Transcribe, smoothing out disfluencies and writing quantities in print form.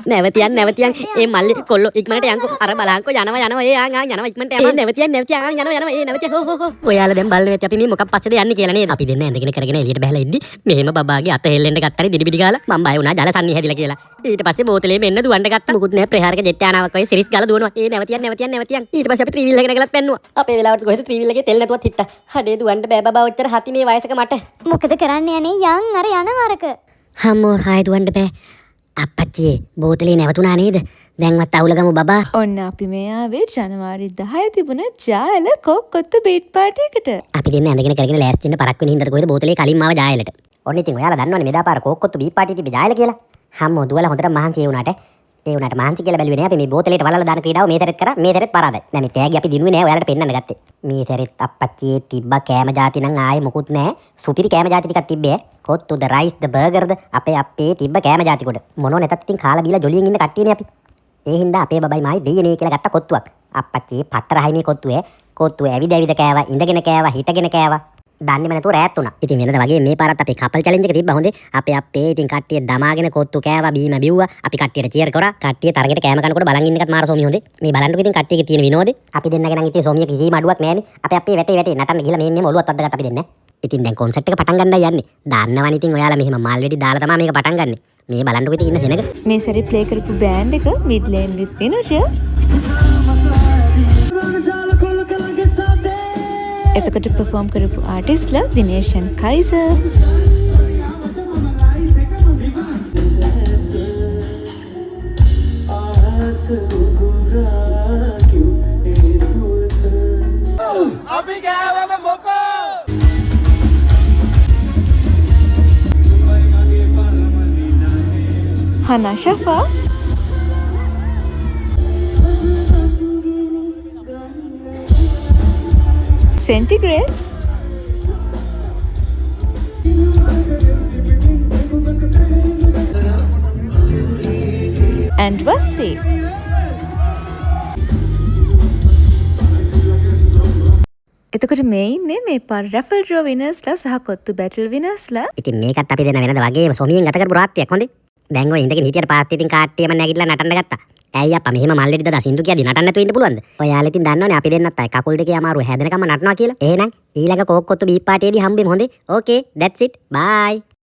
නැවතියන් ඒ මල්ලි කොල්ලෝ ඉක්මනට යන්කෝ අර බලහන්කෝ යනවා ඒ යනවා ඉක්මනට යනවා නැවතියන් යනවා ඒ නැවතිය හෝ ඔයාලා දැන් බලන්න වෙති අපි මේ මොකක් පස්සේද යන්නේ කියලා නේද අපි දෙන්න ඇඳගෙන කරගෙන එළියට බහලා ඉද්දි මෙහෙම බබාගේ අත හෙල්ලෙන්න ගත්තාරි දිඩිබිඩි ගාලා මම බය වුණා ජලසන්නි හැදිලා කියලා ඊට පස්සේ බෝතලේ මෙන්න දුවන්න ගත්තා මුකුත් නැහැ ප්‍රහාරක ජෙට් යානාවක් වගේ සිරිස් ගාලා දුවනවා ඒ නැවතියන් ඊට පස්සේ අපි ත්‍රිවිල් එකකට ගලත් පැන්නුවා අපේ වෙලාවට කොහෙද ත්‍රිවිල් එකේ තෙල් නැතුවත් හිට්ටා හඩේ දුවන්න බෑ බබා ඔච්චර හති මේ වයසක මට මොකද කරන්න යන්නේ යන් අර යනවරක හම්මෝ හාය දුවන්න බෑ අප්පච්චි බෝතලේ නැවතුණා නේද දැන්වත් අවුලගමු බබා ඔන්න අපි මේ ආවේ ජනවාරි 10 තිබුණ ජායල කොක්කොත්තු බීට් පාටි එකට අපි දෙන්න ඇඳගෙන කරගෙන ලෑස්ති වෙන්න පරක් වෙන හින්දාද කොහෙද බෝතලේ කලින් ආව ජායලට ඔන්න ඉතින් ඔයාලා දන්නවනේ මෙදාපාර කොක්කොත්තු බීට් පාටි තිබ්බ ජායල කියලා හම්මෝ දුවලා හොඳට මහන්සි ඒ වුණාට මහන්සි කියලා බැලුවේ නෑ අපි මේ බෝතලේට වලලා දාන ක්‍රීඩාව මේ තරෙත් කරා මේ තරෙත් පරාදයි නෑ මේ තෑගි අපි දිනුවේ නෑ ඔයාලට පෙන්නන්න ගත්තේ මේ තරෙත් අප්පච්චි තිබ්බ කෑම જાති නම් ආයේ මොකුත් නෑ සුපිරි කෑම જાති ටිකක් තිබ්බේ කොත්තුද රයිස් ද බර්ගර්ද අපේ තිබ්බ කෑම જાති කොට මොනෝ නැතත් ඉතින් කාලා බීලා ජොලියෙන් ඉන්න කට්ටියනේ අපි ඒ හින්දා අපේ බබයි මායි දෙයියනේ කියලා ගත්ත කොත්තුවක් අප්පච්චි පට්ට රහයි මේ කොත්තුව ඇවිද කෑවා ඉඳගෙන කෑවා හිටගෙන කෑවා දන්නේම නැතුව රෑත් උනා. ඉතින් වෙනද වගේ මේ පාරත් අපේ කපල් චැලෙන්ජ් එක තිබ්බා හොඳේ. අපේ ඉතින් කට්ටිය දමාගෙන කොත්තු කෑවා බීම බිව්වා. අපි කට්ටියට චියර් කරා. කට්ටිය තරගෙට කෑම කනකොට බලන් ඉන්න එකත් මාර සෝමි හොඳේ. මේ බලන්නකො ඉතින් කට්ටියගේ තියෙන විනෝදේ. අපි දෙන්නගෙන නම් ඉතින් සෝමිය කිසිම අඩුවක් නැහැනේ. අපේ වැටේ නටන්න ගිහලා මේන්නේ ඔළුවත් අද්දගත්ත අපි දෙන්නේ. ඉතින් දැන් කොන්සර්ට් එක පටන් ගන්නයි යන්නේ. දාන්නවනේ ඉතින් ඔයාලා මෙහෙම මල් වෙඩි දාලා තමයි මේක පටන් ගන්නෙ. මේ බලන්නකො ඉතින් ඉන්න සෙනඟ. මේ සැරේ ප්ලේ කරපු බෑන්ඩ් එක මිඩ් ලේන් විත් විනෝජ එතකොට පර්ෆෝම් කරපු ආටිස්ට්ලා දිනේෂන් කයිසර් අපි ගෑවම මොකෝ හනා ෂෆා Centigrades and Vasti. එතකොට මේ ඉන්නේ මේ පාර රැෆල් ඩ්‍රෝ විනර්ස්ලා සහ කොත්තු බැටල් විනර්ස්ලා. ඉතින් මේකත් අපි දෙන්න වෙනද වගේම සොමියෙන් ගත කරපු රාත්‍රියක් හොඳේ. දැන් ඔය ඉඳගෙන හිටියට පාත් ඉතින් කාට්ටියම නැගිටලා නටන්න ගත්තා. ඇයි අප්පා මෙහෙම මල් වෙඩි දා සින්දු කියද්දි නටන්න නැතුව ඉන්න පුළුවන්ද? ඔයාලා ඉතින් දන්නවනේ අපි දෙන්නත් අය කකුල් දෙකේ අමාරුව හැදෙනකම නටනවා කියලා. එහෙනම් ඊළඟ කොක්කොත්තු බීප් පාටියේදී හම්බෙමු හොඳේ. Okay, that's it. Bye.